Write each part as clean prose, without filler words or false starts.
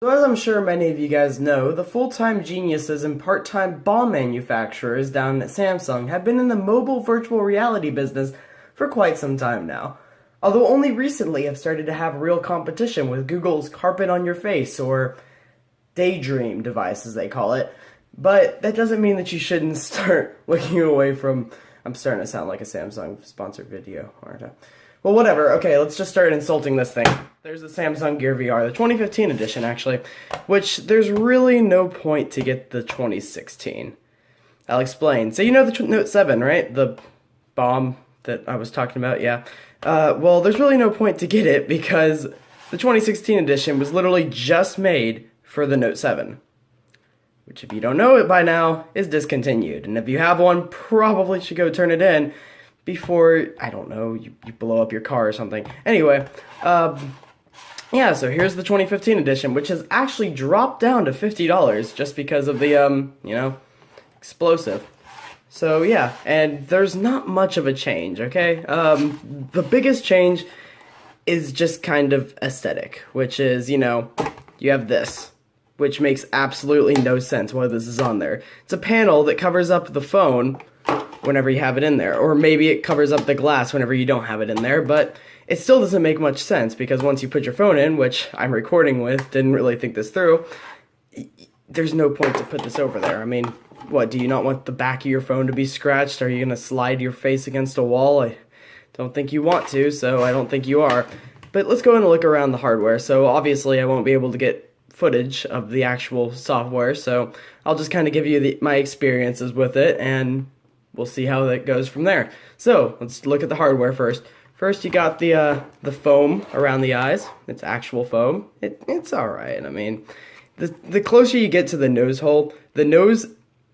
So as I'm sure many of you guys know, the full-time geniuses and part-time bomb manufacturers down at Samsung have been in the mobile virtual reality business for quite some time now. Although only recently have started to have real competition with Google's Carpet on Your Face or Daydream device as they call it. But that doesn't mean that you shouldn't start looking away from... I'm starting to sound like a Samsung sponsored video, aren't I? Well, whatever. Okay, let's just start insulting this thing. There's the Samsung Gear VR, the 2015 edition, actually, which there's really no point to get the 2016. I'll explain. So you know the Note 7, right? The bomb that I was talking about, yeah. Well, there's really no point to get it because the 2016 edition was literally just made for the Note 7. Which, if you don't know it by now, is discontinued. And if you have one, probably should go turn it in before, I don't know, you blow up your car or something. Anyway, yeah, so here's the 2015 edition, which has actually dropped down to $50 just because of the, explosive. So, yeah, and there's not much of a change, okay? The biggest change is just kind of aesthetic, which is, you have this, which makes absolutely no sense why this is on there. It's a panel that covers up the phone whenever you have it in there, or maybe it covers up the glass whenever you don't have it in there, but it still doesn't make much sense because once you put your phone in, which I'm recording with, didn't really think this through, there's no point to put this over there. I mean, what, do you not want the back of your phone to be scratched? Are you going to slide your face against a wall? I don't think you want to, so I don't think you are. But let's go and look around the hardware. So obviously I won't be able to get footage of the actual software, so I'll just kind of give you my experiences with it, and we'll see how that goes from there. So let's look at the hardware first. First, you got the foam around the eyes. It's actual foam. It's all right. I mean, the closer you get to the nose hole, the nose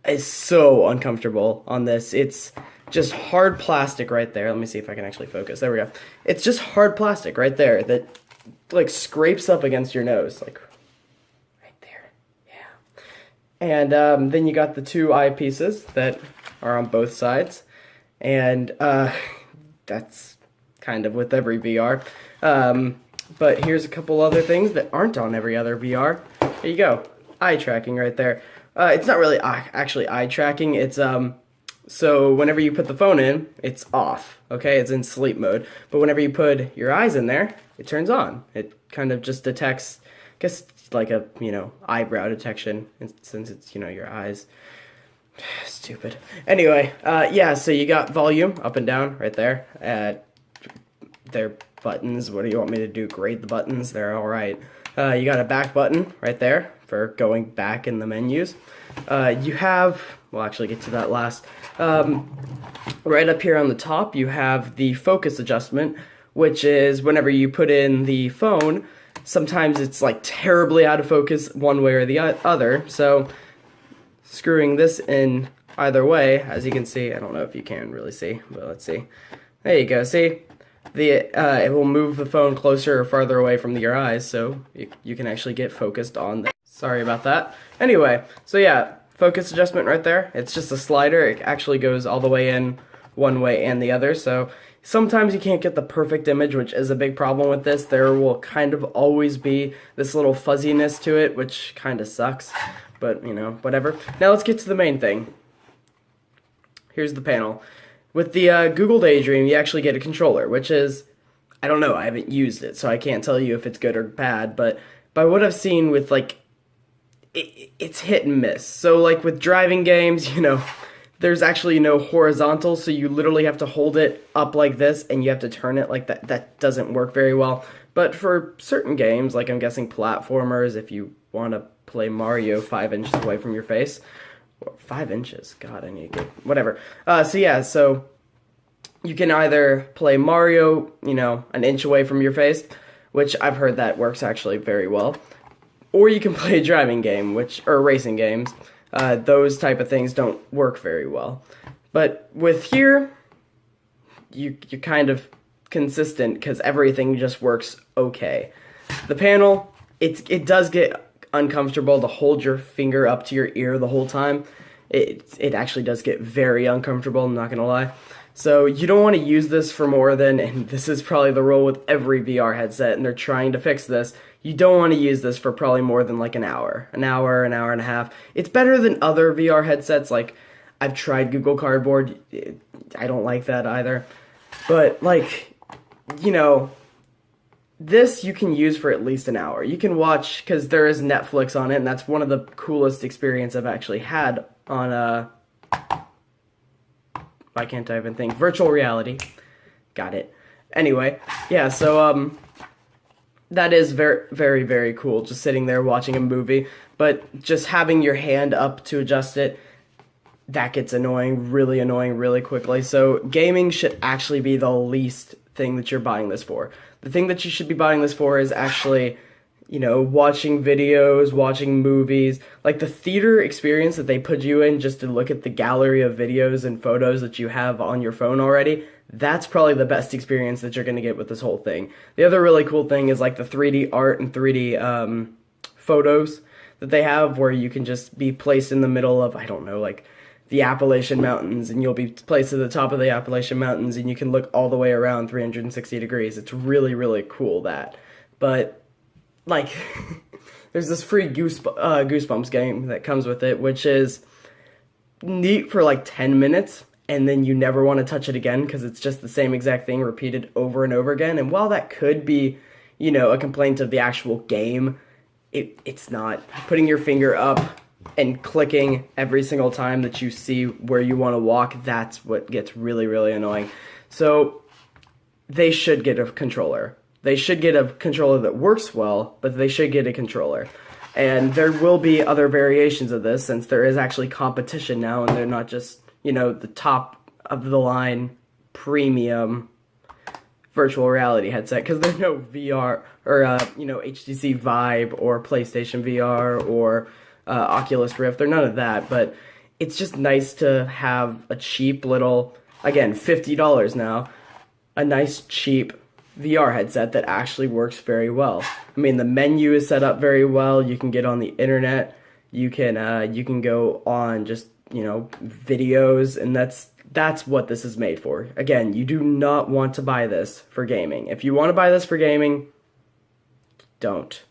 is so uncomfortable on this. It's just hard plastic right there. Let me see if I can actually focus. There we go. It's just hard plastic right there that like scrapes up against your nose, like right there. Yeah. And then you got the two eyepieces that are on both sides, and that's kind of with every VR. But here's a couple other things that aren't on every other VR. There you go, eye tracking right there. It's not really actually eye tracking. It's so whenever you put the phone in, it's off. Okay, it's in sleep mode. But whenever you put your eyes in there, it turns on. It kind of just detects, I guess, like a eyebrow detection, since it's your eyes. Stupid. Anyway, yeah, so you got volume up and down right there. They're buttons. What do you want me to do? Grade the buttons? They're all right. You got a back button right there for going back in the menus. You have, we'll actually get to that last. Right up here on the top, you have the focus adjustment, which is whenever you put in the phone, sometimes it's like terribly out of focus one way or the other. So screwing this in either way, as you can see, I don't know if you can really see, but let's see. There you go, see? It will move the phone closer or farther away from your eyes, so you can actually get focused on that. Sorry about that. Anyway, so yeah, focus adjustment right there. It's just a slider. It actually goes all the way in one way and the other, so sometimes you can't get the perfect image, which is a big problem with this. There will kind of always be this little fuzziness to it, which kind of sucks. But, whatever. Now let's get to the main thing. Here's the panel. With the Google Daydream, you actually get a controller, which is, I don't know, I haven't used it, so I can't tell you if it's good or bad, but by what I've seen with, it's hit and miss. So, with driving games, there's actually no horizontal, so you literally have to hold it up like this, and you have to turn it like that. That doesn't work very well. But for certain games, like I'm guessing platformers, if you want to play Mario 5 inches away from your face. 5 inches? God, I need to get... Whatever. So yeah, so you can either play Mario, an inch away from your face, which I've heard that works actually very well. Or you can play a driving game, or racing games. Those type of things don't work very well. But with here, you're kind of consistent because everything just works okay. The panel, it does get uncomfortable to hold your finger up to your ear the whole time. It actually does get very uncomfortable, I'm not gonna lie. So you don't want to use this for more than, and this is probably the rule with every VR headset, and they're trying to fix this, you don't want to use this for probably more than like an hour, an hour and a half. It's better than other VR headsets. Like, I've tried Google Cardboard. I don't like that either. But, like, you know, this you can use for at least an hour. You can watch, because there is Netflix on it, and that's one of the coolest experience I've actually had on, why can't I even think? Virtual reality. Got it. Anyway, yeah, so, that is very, very, very cool, just sitting there watching a movie, but just having your hand up to adjust it, that gets annoying really quickly. So gaming should actually be the least thing that you're buying this for. The thing that you should be buying this for is actually, you know, watching videos, watching movies, like the theater experience that they put you in just to look at the gallery of videos and photos that you have on your phone already. That's probably the best experience that you're going to get with this whole thing. The other really cool thing is like the 3D art and 3D photos that they have, where you can just be placed in the middle of, I don't know, like the Appalachian Mountains, and you'll be placed at the top of the Appalachian Mountains, and you can look all the way around 360 degrees. It's really cool, that. But, like, there's this free Goosebumps game that comes with it, which is neat for like 10 minutes, and then you never want to touch it again because it's just the same exact thing repeated over and over again. And while that could be, you know, a complaint of the actual game, it's not. Putting your finger up and clicking every single time that you see where you want to walk, that's what gets really annoying. So they should get a controller. They should get a controller that works well, but they should get a controller. And there will be other variations of this, since there is actually competition now, and they're not just, you know, the top of the line premium virtual reality headset, because there's no VR or you know, HTC Vive or PlayStation VR or Oculus Rift. They're none of that, but it's just nice to have a cheap little, again, $50 now, a nice cheap VR headset that actually works very well. I mean, the menu is set up very well. You can get on the internet. You can go on just, you know, videos, and that's what this is made for. Again, you do not want to buy this for gaming. If you want to buy this for gaming, don't.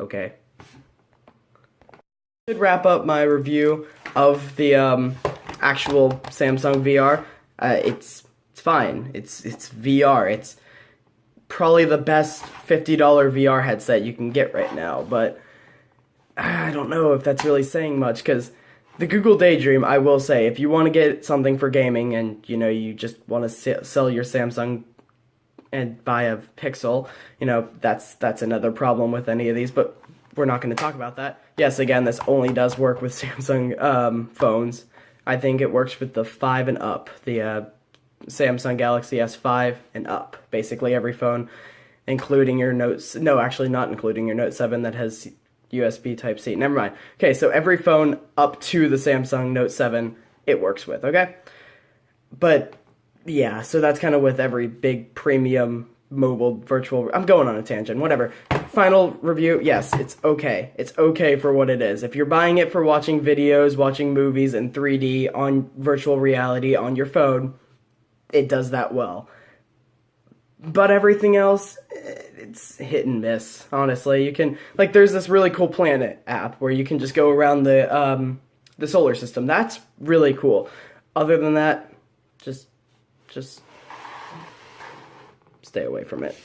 Okay. I should wrap up my review of the actual Samsung VR. It's fine. It's VR. It's probably the best $50 VR headset you can get right now, but I don't know if that's really saying much, because the Google Daydream, I will say, if you want to get something for gaming and, you know, you just want to sell your Samsung and buy a Pixel, you know, that's another problem with any of these, but we're not going to talk about that. Yes, again, this only does work with Samsung phones. I think it works with the 5 and up, the Samsung Galaxy S5 and up. Basically every phone, including your Note... No, actually not including your Note 7 that has USB Type-C. Never mind. Okay, so every phone up to the Samsung Note 7, it works with, okay? But, yeah, so that's kind of with every big premium mobile virtual... I'm going on a tangent, whatever. Final review, yes, it's okay. It's okay for what it is. If you're buying it for watching videos, watching movies in 3D on virtual reality on your phone, it does that well. But everything else, it's hit and miss, honestly. You can, like, there's this really cool Planet app where you can just go around the solar system. That's really cool. Other than that, just stay away from it.